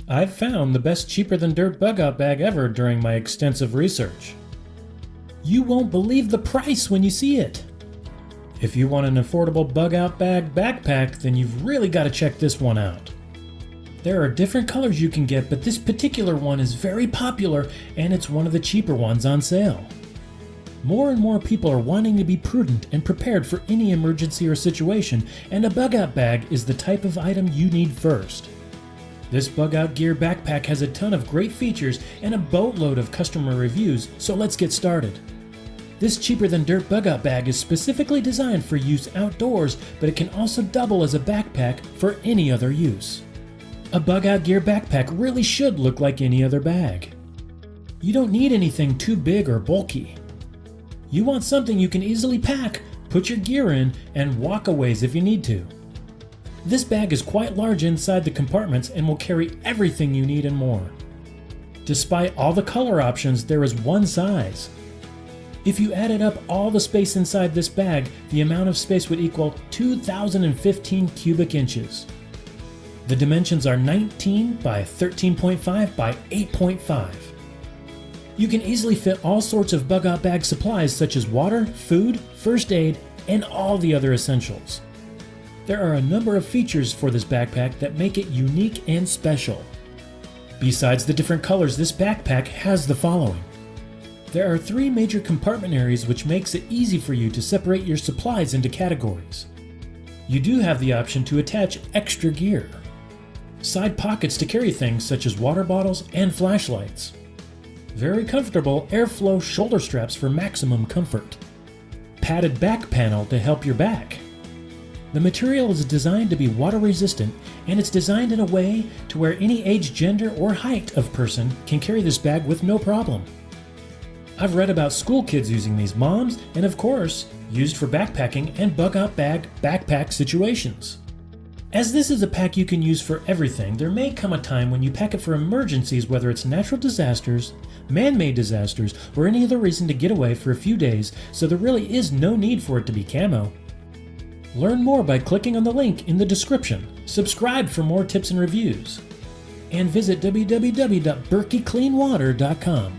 I've found the best cheaper than dirt bug out bag ever during my extensive research. You won't believe the price when you see it. If you want an affordable bug out bag backpack, then you've really got to check this one out. There are different colors you can get, but this particular one is very popular and it's one of the cheaper ones on sale. More and more people are wanting to be prudent and prepared for any emergency or situation, and a bug out bag is the type of item you need first. This bug out gear backpack has a ton of great features and a boatload of customer reviews, so let's get started. This cheaper than dirt bug out bag is specifically designed for use outdoors, but it can also double as a backpack for any other use. A bug out gear backpack really should look like any other bag. You don't need anything too big or bulky. You want something you can easily pack, put your gear in, and walk a ways if you need to. This bag is quite large inside the compartments and will carry everything you need and more. Despite all the color options, there is one size. If you added up all the space inside this bag, the amount of space would equal 2,015 cubic inches. The dimensions are 19 by 13.5 by 8.5. You can easily fit all sorts of bug out bag supplies such as water, food, first aid, and all the other essentials. There are a number of features for this backpack that make it unique and special. Besides the different colors, this backpack has the following. There are 3 major compartment areas, which makes it easy for you to separate your supplies into categories. You do have the option to attach extra gear. Side pockets to carry things such as water bottles and flashlights. Very comfortable airflow shoulder straps for maximum comfort. Padded back panel to help your back. The material is designed to be water resistant, and it's designed in a way to where any age, gender, or height of person can carry this bag with no problem. I've read about school kids using these, moms, and of course, used for backpacking and bug out bag backpack situations. As this is a pack you can use for everything, there may come a time when you pack it for emergencies, whether it's natural disasters, man-made disasters, or any other reason to get away for a few days, so there really is no need for it to be camo. Learn more by clicking on the link in the description, subscribe for more tips and reviews, and visit www.berkeycleanwater.com.